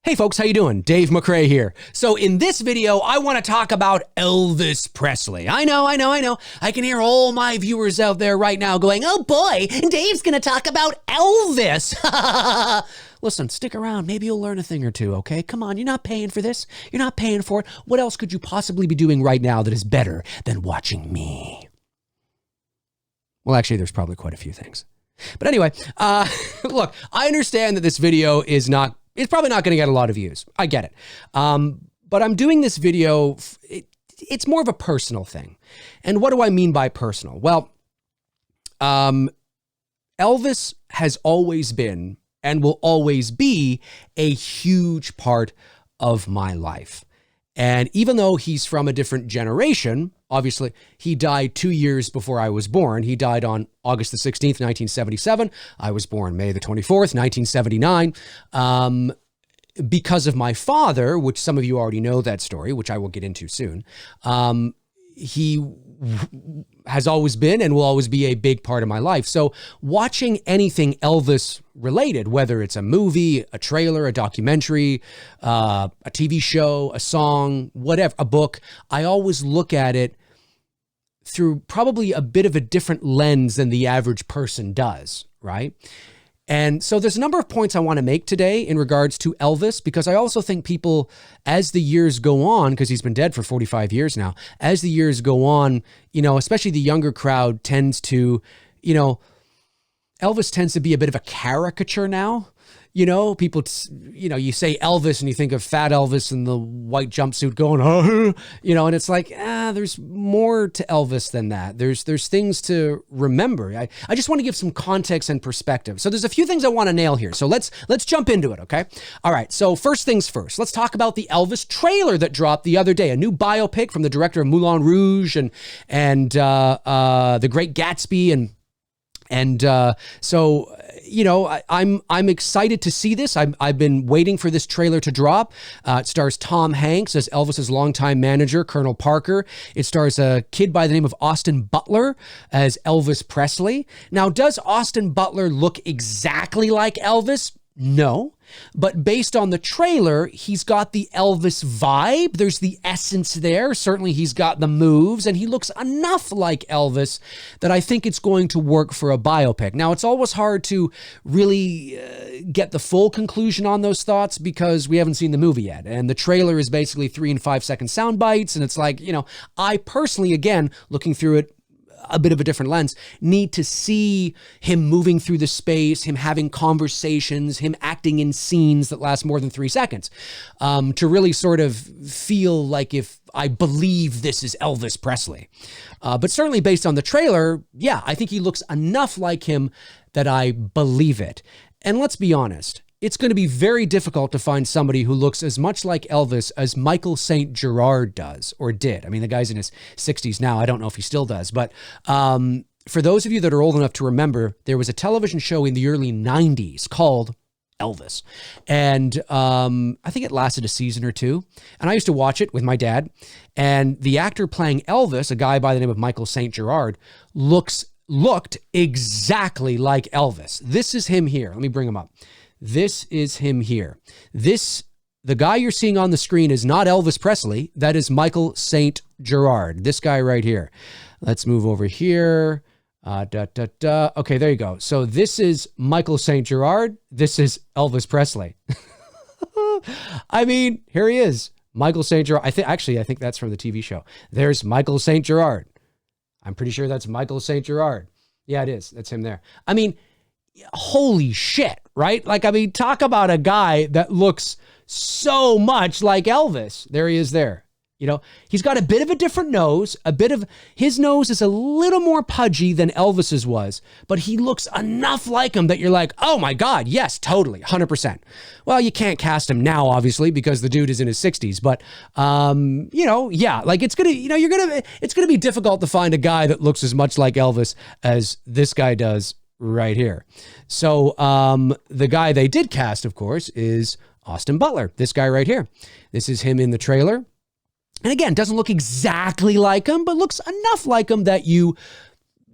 Hey folks, how you doing? Dave McRae here. So in this video, I want to talk about Elvis Presley. I know. I can hear all my viewers out there right now going, oh boy, Dave's going to talk about Elvis. Listen, stick around. Maybe you'll learn a thing or two, okay? Come on, you're not paying for this. You're not paying for it. What else could you possibly be doing right now that is better than watching me? Well, actually, there's probably quite a few things. But anyway, look, I understand that this video is probably not going to get a lot of views. I get it. But I'm doing this video, it's more of a personal thing. And what do I mean by personal? Well, Elvis has always been and will always be a huge part of my life. And even though he's from a different generation, obviously, he died 2 years before I was born. He died on August the 16th, 1977. I was born May the 24th, 1979. Because of my father, which some of you already know that story, which I will get into soon, he has always been and will always be a big part of my life. So watching anything Elvis related, whether it's a movie, a trailer, a documentary, a TV show, a song, whatever, a book, I always look at it through probably a bit of a different lens than the average person does, right? And so there's a number of points I want to make today in regards to Elvis, because I also think people, as the years go on, because he's been dead for 45 years now, as the years go on, especially the younger crowd tends to, Elvis tends to be a bit of a caricature now. People, you say Elvis and you think of fat Elvis in the white jumpsuit going, and it's like, there's more to Elvis than that. There's things to remember. I just want to give some context and perspective. So there's a few things I want to nail here. So let's jump into it. Okay. All right. So first things first, let's talk about the Elvis trailer that dropped the other day, a new biopic from the director of Moulin Rouge and The Great Gatsby. So, I'm excited to see this. I've been waiting for this trailer to drop. It stars Tom Hanks as Elvis's longtime manager, Colonel Parker. It stars a kid by the name of Austin Butler as Elvis Presley. Now, does Austin Butler look exactly like Elvis? No, but based on the trailer, he's got the Elvis vibe. There's the essence there. Certainly he's got the moves and he looks enough like Elvis that I think it's going to work for a biopic. Now, it's always hard to really get the full conclusion on those thoughts because we haven't seen the movie yet. And the trailer is basically 3 and 5 second sound bites. And it's like, I personally, again, looking through it, a bit of a different lens, need to see him moving through the space, him having conversations, him acting in scenes that last more than 3 seconds, to really sort of feel like if I believe this is Elvis Presley. But certainly based on the trailer, yeah, I think he looks enough like him that I believe it. And let's be honest, it's going to be very difficult to find somebody who looks as much like Elvis as Michael St. Gerard does or did. I mean, the guy's in his 60s now. I don't know if he still does. But for those of you that are old enough to remember, there was a television show in the early 90s called Elvis. And I think it lasted a season or two. And I used to watch it with my dad. And the actor playing Elvis, a guy by the name of Michael St. Gerard, looked exactly like Elvis. This is him here. Let me bring him up. This is him here. The guy you're seeing on the screen is not Elvis Presley. That is Michael St. Gerard. This guy right here. Let's move over here. Okay, there you go. So this is Michael St. Gerard. This is Elvis Presley. I mean, here he is. Michael St. Gerard. I think that's from the TV show. There's Michael St. Gerard. I'm pretty sure that's Michael St. Gerard. Yeah, it is. That's him there. I mean, holy shit, right? Talk about a guy that looks so much like Elvis. There he is there. He's got a bit of a different nose. His nose is a little more pudgy than Elvis's was, but he looks enough like him that you're like, oh my God, yes, totally, 100%. Well, you can't cast him now, obviously, because the dude is in his 60s, but, yeah, it's going to be difficult to find a guy that looks as much like Elvis as this guy does right here. So the guy they did cast, of course, is Austin Butler, this guy right here. This is him in the trailer. And again, doesn't look exactly like him, but looks enough like him that you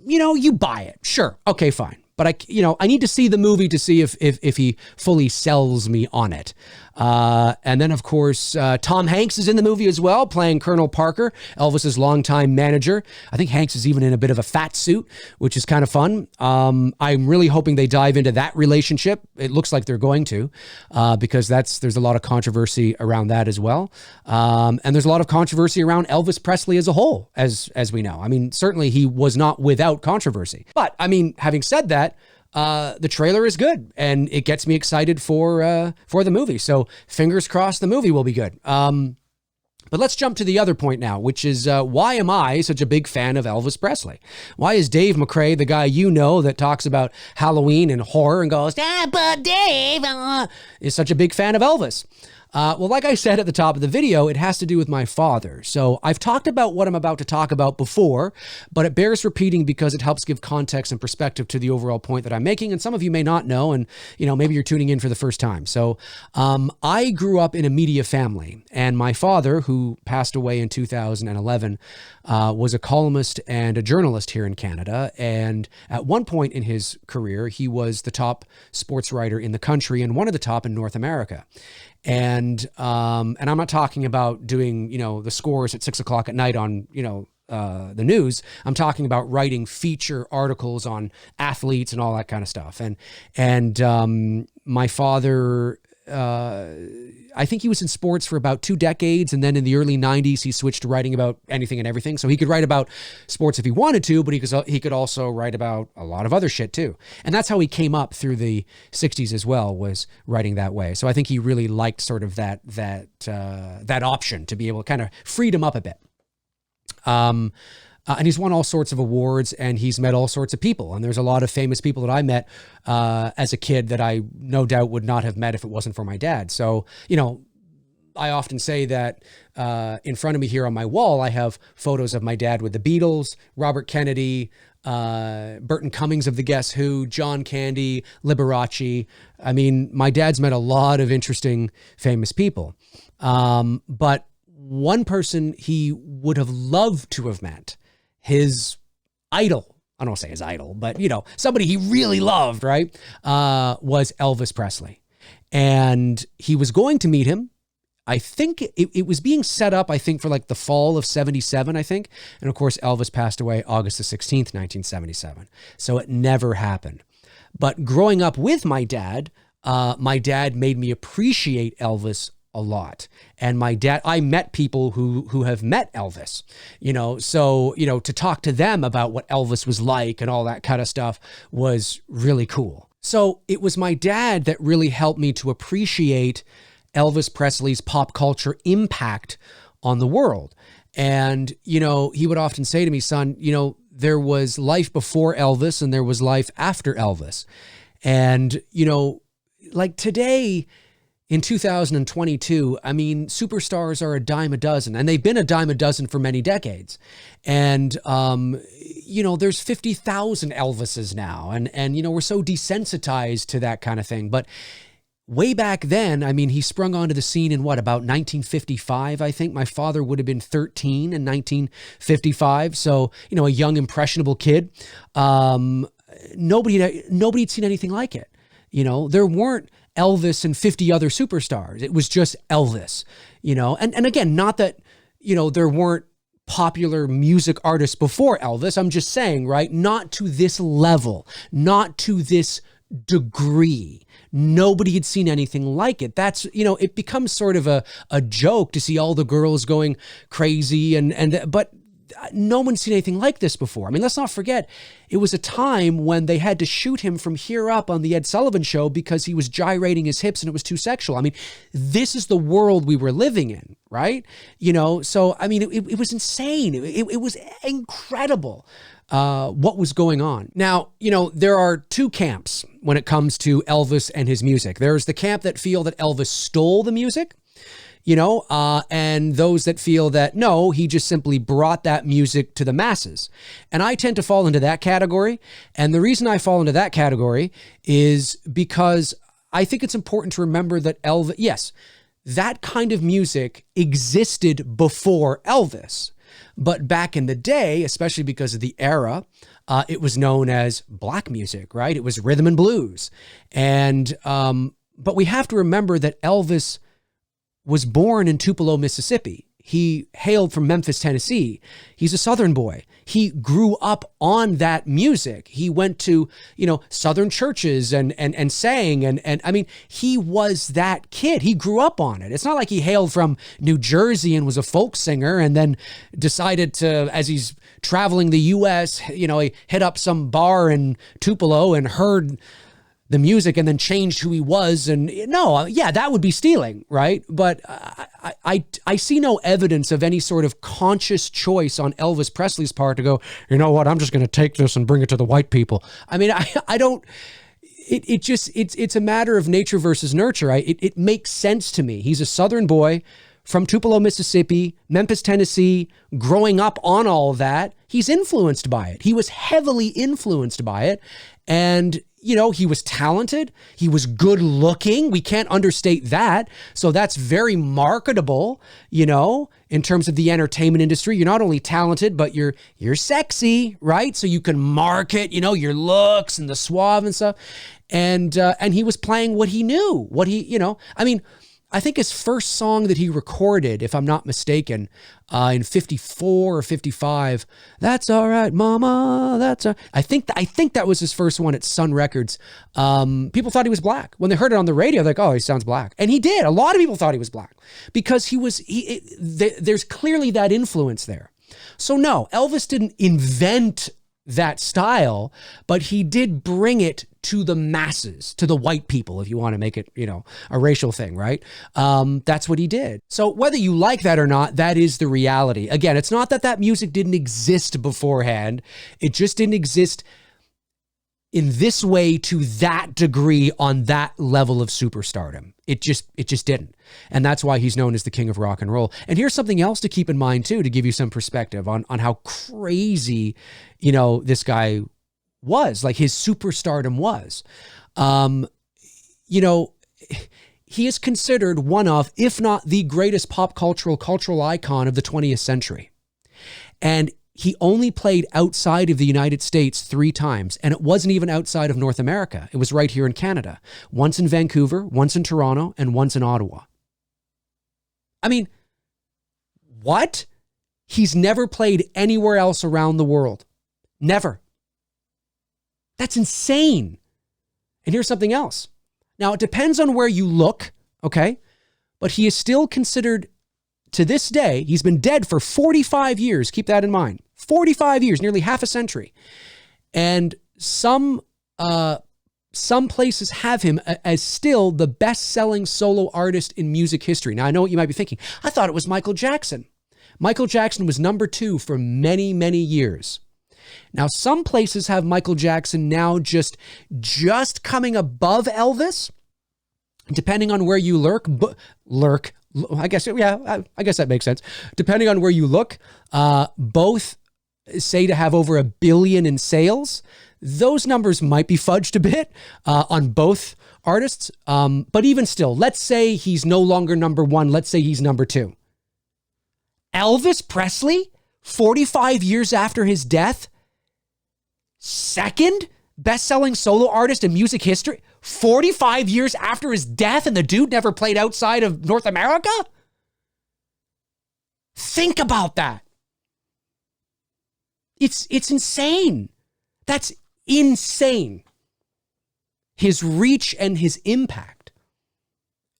buy it. Sure. Okay, fine. But I need to see the movie to see if he fully sells me on it. And then, of course, Tom Hanks is in the movie as well, playing Colonel Parker, Elvis's longtime manager. I think Hanks is even in a bit of a fat suit, which is kind of fun. I'm really hoping they dive into that relationship. It looks like they're going to, because there's a lot of controversy around that as well. And there's a lot of controversy around Elvis Presley as a whole, as we know. I mean, certainly he was not without controversy. But I mean, having said that, the trailer is good and it gets me excited for the movie. So fingers crossed the movie will be good. But let's jump to the other point now, which is why am I such a big fan of Elvis Presley? Why is Dave McRae, the guy you know that talks about Halloween and horror and goes, but Dave is such a big fan of Elvis? Well, like I said at the top of the video, it has to do with my father. So I've talked about what I'm about to talk about before, but it bears repeating because it helps give context and perspective to the overall point that I'm making. And some of you may not know, and maybe you're tuning in for the first time. So I grew up in a media family, and my father, who passed away in 2011, was a columnist and a journalist here in Canada. And at one point in his career, he was the top sports writer in the country and one of the top in North America. And I'm not talking about doing, the scores at 6 o'clock at night on, the news. I'm talking about writing feature articles on athletes and all that kind of stuff. And my father, I think he was in sports for about 2 decades. And then in the early 90s, he switched to writing about anything and everything. So he could write about sports if he wanted to, but he could also write about a lot of other shit too. And that's how he came up through the 60s as well, was writing that way. So I think he really liked sort of that option to be able to kind of freed him up a bit. And he's won all sorts of awards and he's met all sorts of people. And there's a lot of famous people that I met as a kid that I no doubt would not have met if it wasn't for my dad. So, I often say that in front of me here on my wall, I have photos of my dad with the Beatles, Robert Kennedy, Burton Cummings of the Guess Who, John Candy, Liberace. I mean, my dad's met a lot of interesting, famous people. But one person he would have loved to have met, his idol, I don't want to say his idol, but, somebody he really loved, right, was Elvis Presley. And he was going to meet him. I think it was being set up, for like the fall of 77, I think. And of course, Elvis passed away August the 16th, 1977. So it never happened. But growing up with my dad made me appreciate Elvis a lot. And I met people who have met Elvis, so, to talk to them about what Elvis was like and all that kind of stuff was really cool. So it was my dad that really helped me to appreciate Elvis Presley's pop culture impact on the world. And, he would often say to me, son, there was life before Elvis and there was life after Elvis. And, like today, in 2022, I mean, superstars are a dime a dozen, and they've been a dime a dozen for many decades. And, there's 50,000 Elvises now, and we're so desensitized to that kind of thing. But way back then, I mean, he sprung onto the scene in about 1955, I think. My father would have been 13 in 1955. So, a young, impressionable kid. Nobody'd seen anything like it. There weren't Elvis and 50 other superstars. It was just Elvis, and again, not that, there weren't popular music artists before Elvis. I'm just saying, right? Not to this level, not to this degree. Nobody had seen anything like it. That's, it becomes sort of a joke to see all the girls going crazy but no one's seen anything like this before. I mean, let's not forget, it was a time when they had to shoot him from here up on the Ed Sullivan Show because he was gyrating his hips and it was too sexual. I mean, this is the world we were living in, right? So, I mean, it was insane. It was incredible what was going on. Now, there are two camps when it comes to Elvis and his music. There's the camp that feel that Elvis stole the music, and those that feel that, no, he just simply brought that music to the masses. And I tend to fall into that category. And the reason I fall into that category is because I think it's important to remember that Elvis, yes, that kind of music existed before Elvis. But back in the day, especially because of the era, it was known as black music, right? It was rhythm and blues. And But we have to remember that Elvis was born in Tupelo, Mississippi. He hailed from Memphis, Tennessee. He's a Southern boy. He grew up on that music. He went to, Southern churches and sang. And I mean, he was that kid. He grew up on it. It's not like he hailed from New Jersey and was a folk singer and then decided to, as he's traveling the U.S., he hit up some bar in Tupelo and heard the music and then changed who he was. And no, yeah, that would be stealing, right? But I see no evidence of any sort of conscious choice on Elvis Presley's part to go, you know what, I'm just going to take this and bring it to the white people. I mean, I don't, it's a matter of nature versus nurture. It makes sense to me. He's a Southern boy from Tupelo, Mississippi, Memphis, Tennessee, growing up on all of that. He's influenced by it. He was heavily influenced by it. And he was talented. He was good looking. We can't understate that. So that's very marketable, in terms of the entertainment industry. You're not only talented, but you're sexy, right? So you can market, your looks and the suave and stuff. And he was playing what he knew, I think his first song that he recorded, if I'm not mistaken, in 54 or 55, "That's All Right, Mama, That's All Right." I think that was his first one at Sun Records. People thought he was black. When they heard it on the radio, they're like, "Oh, he sounds black." And he did. A lot of people thought he was black because there's clearly that influence there. So no, Elvis didn't invent that style, but he did bring it to the masses, to the white people, if you want to make it, a racial thing, right? That's what he did. So whether you like that or not, that is the reality. Again, it's not that music didn't exist beforehand. It just didn't exist in this way to that degree on that level of superstardom. It just didn't. And that's why he's known as the king of rock and roll. And here's something else to keep in mind too, to give you some perspective on how crazy, this guy was, like his superstardom was. He is considered one of, if not the greatest pop cultural icon of the 20th century. And he only played outside of the United States 3 times, and it wasn't even outside of North America. It was right here in Canada. Once in Vancouver, once in Toronto, and once in Ottawa. I mean, what? He's never played anywhere else around the world. Never. That's insane. And here's something else. Now, it depends on where you look, okay? But he is still considered, to this day, he's been dead for 45 years. Keep that in mind. 45 years, nearly half a century. And some places have him as still the best-selling solo artist in music history. Now, I know what you might be thinking. I thought it was Michael Jackson. Michael Jackson was number 2 for many, many years. Now, some places have Michael Jackson now just coming above Elvis, depending on where you lurk. I guess that makes sense. Depending on where you look, both say to have over $1 billion in sales. Those numbers might be fudged a bit on both artists. But even still, let's say he's no longer number 1. Let's say he's number 2. Elvis Presley, 45 years after his death, second best-selling solo artist in music history, 45 years after his death, and the dude never played outside of North America? Think about that. It's insane. That's insane. His reach and his impact.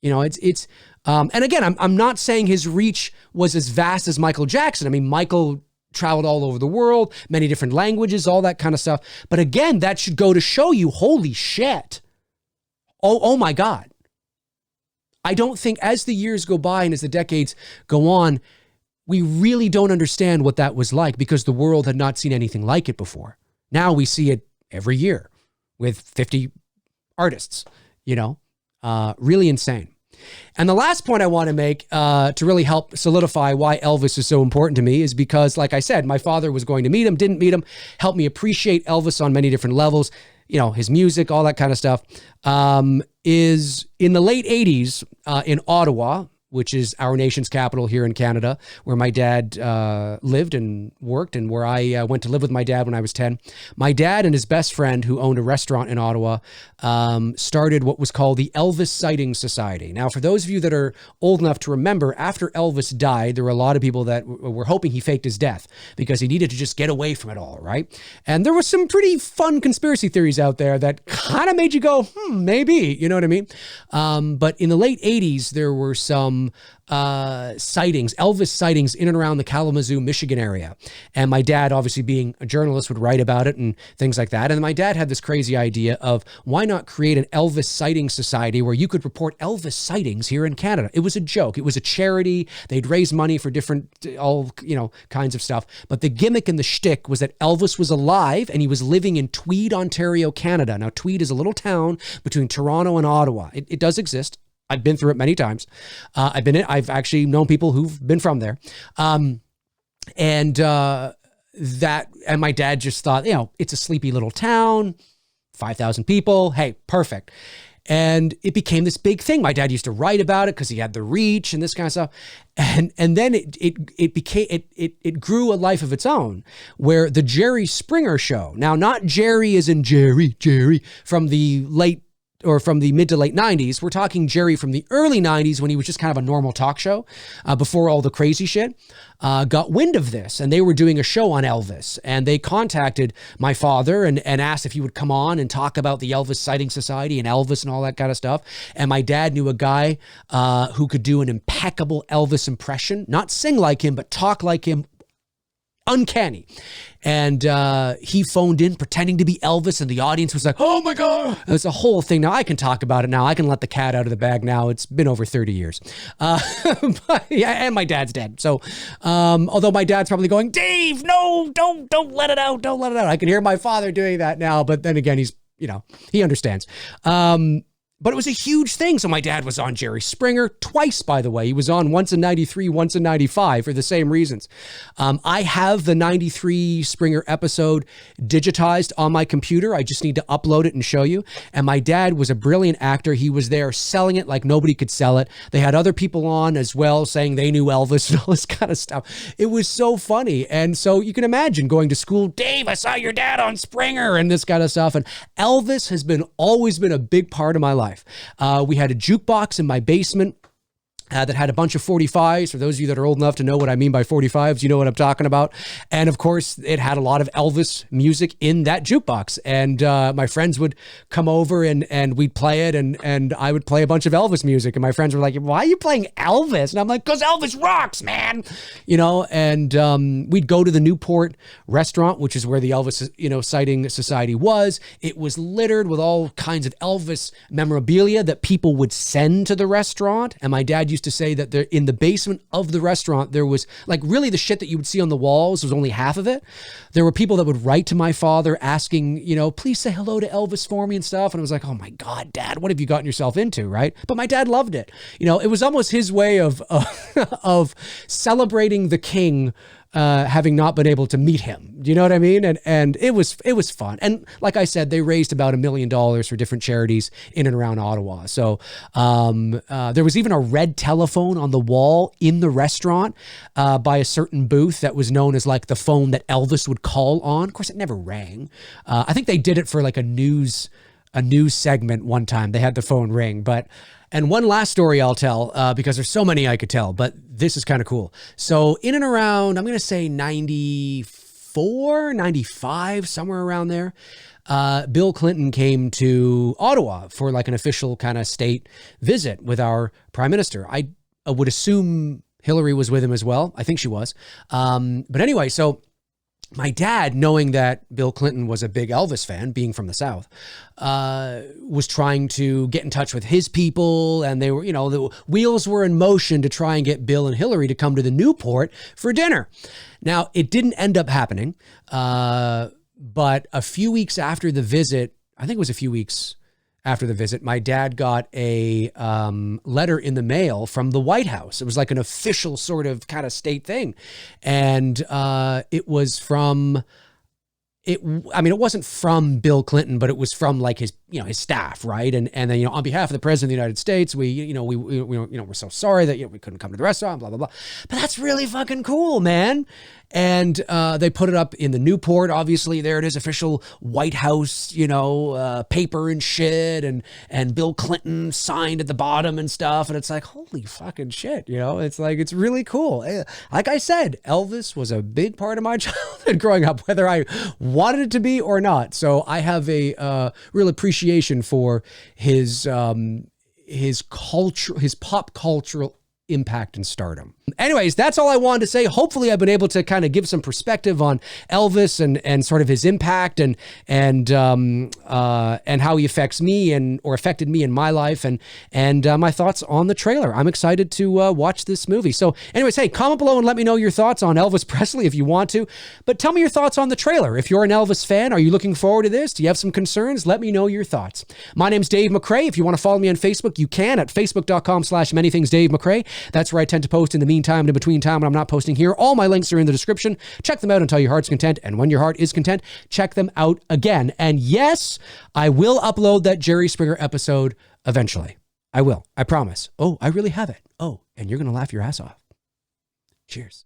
And again, I'm not saying his reach was as vast as Michael Jackson. I mean, Michael traveled all over the world, many different languages, all that kind of stuff. But again, that should go to show you, holy shit. Oh my God. I don't think as the years go by and as the decades go on, we really don't understand what that was like because the world had not seen anything like it before. Now we see it every year with 50 artists, really insane. And the last point I want to make to really help solidify why Elvis is so important to me is because, like I said, my father was going to meet him, didn't meet him, helped me appreciate Elvis on many different levels, his music, all that kind of stuff, is in the late 80s in Ottawa. which is our nation's capital here in Canada, where my dad lived and worked, and where I went to live with my dad when I was 10. My dad and his best friend, who owned a restaurant in Ottawa, started what was called the Elvis Sighting Society. Now, for those of you that are old enough to remember, after Elvis died, there were a lot of people that were hoping he faked his death because he needed to just get away from it all, right? And there was some pretty fun conspiracy theories out there that kind of made you go, maybe, you know what I mean? But in the late 80s, there were some sightings, Elvis sightings in and around the Kalamazoo, Michigan area. And my dad, obviously being a journalist, would write about it and things like that. And my dad had this crazy idea of why not create an Elvis Sighting Society where you could report Elvis sightings here in Canada. It was a joke. It was a charity. They'd raise money for different, kinds of stuff. But the gimmick and the shtick was that Elvis was alive and he was living in Tweed, Ontario, Canada. Now, Tweed is a little town between Toronto and Ottawa. It does exist. I've been through it many times. I've actually known people who've been from there. And my dad just thought, it's a sleepy little town, 5,000 people. Hey, perfect. And it became this big thing. My dad used to write about it because he had the reach and this kind of stuff. And then it grew a life of its own, where the Jerry Springer Show, now not Jerry as in Jerry from the mid to late 90s. We're talking Jerry from the early 90s when he was just kind of a normal talk show before all the crazy shit, got wind of this. And they were doing a show on Elvis. And they contacted my father and asked if he would come on and talk about the Elvis Sighting Society and Elvis and all that kind of stuff. And my dad knew a guy who could do an impeccable Elvis impression, not sing like him, but talk like him. Uncanny. And he phoned in pretending to be Elvis, and the audience was like, oh my God. It's a whole thing. Now I can talk about it now. I can let the cat out of the bag now. It's been over 30 years. But, yeah, and my dad's dead. So although my dad's probably going, Dave, no, don't let it out. Don't let it out. I can hear my father doing that now. But then again, he's, he understands. But it was a huge thing. So my dad was on Jerry Springer twice, by the way. He was on once in 93, once in 95 for the same reasons. I have the 93 Springer episode digitized on my computer. I just need to upload it and show you. And my dad was a brilliant actor. He was there selling it like nobody could sell it. They had other people on as well saying they knew Elvis and all this kind of stuff. It was so funny. And so you can imagine going to school, Dave, I saw your dad on Springer and this kind of stuff. And Elvis has always been a big part of my life. We had a jukebox in my basement that had a bunch of 45s. For those of you that are old enough to know what I mean by 45s, you know what I'm talking about. And of course, it had a lot of Elvis music in that jukebox. And my friends would come over and we'd play it, and I would play a bunch of Elvis music. And my friends were like, why are you playing Elvis? And I'm like, because Elvis rocks, man. And we'd go to the Newport restaurant, which is where the Elvis, Sighting Society was. It was littered with all kinds of Elvis memorabilia that people would send to the restaurant. And my dad used to say that there, in the basement of the restaurant, there was like really the shit that you would see on the walls was only half of it. There were people that would write to my father asking, please say hello to Elvis for me and stuff. And I was like, oh my God, Dad, what have you gotten yourself into? Right. But my dad loved it. It was almost his way of celebrating the king, having not been able to meet him. Do you know what I mean? And it was fun. And like I said, they raised about $1 million for different charities in and around Ottawa. So there was even a red telephone on the wall in the restaurant by a certain booth that was known as like the phone that Elvis would call on. Of course, it never rang. I think they did it for like a news segment one time. They had the phone ring. And one last story I'll tell, because there's so many I could tell, but this is kind of cool. So in and around, I'm going to say 94, 95, somewhere around there, Bill Clinton came to Ottawa for like an official kind of state visit with our prime minister. I would assume Hillary was with him as well. I think she was. But anyway, so my dad, knowing that Bill Clinton was a big Elvis fan, being from the South, was trying to get in touch with his people. And they were, the wheels were in motion to try and get Bill and Hillary to come to the Newport for dinner. Now, it didn't end up happening. But a few weeks after the visit, I think it was a few weeks after the visit, my dad got a letter in the mail from the White House. It was like an official sort of kind of state thing. And it was from, it wasn't from Bill Clinton, but it was from like his staff, right? And then, on behalf of the president of the United States, we're so sorry that we couldn't come to the restaurant, blah, blah, blah. But that's really fucking cool, man. And they put it up in the Newport, obviously. There it is, official White House, paper and shit, and Bill Clinton signed at the bottom and stuff. And it's like, holy fucking shit, it's like, it's really cool. Like I said, Elvis was a big part of my childhood growing up, whether I wanted it to be or not. So I have a real appreciation for his culture, his pop cultural impact and stardom. Anyways, that's all I wanted to say. Hopefully I've been able to kind of give some perspective on Elvis and sort of his impact and how he affects me or affected me in my life and my thoughts on the trailer. I'm excited to watch this movie. So anyways, hey, comment below and let me know your thoughts on Elvis Presley if you want to, but tell me your thoughts on the trailer. If you're an Elvis fan, are you looking forward to this? Do you have some concerns? Let me know your thoughts. My name's Dave McRae. If you want to follow me on Facebook, you can at facebook.com/manythingsdavemcrae. That's where I tend to post in the meantime and in between time when I'm not posting here. All my links are in the description. Check them out until your heart's content. And when your heart is content, check them out again. And yes, I will upload that Jerry Springer episode eventually. I will. I promise. Oh, I really have it. Oh, and you're going to laugh your ass off. Cheers.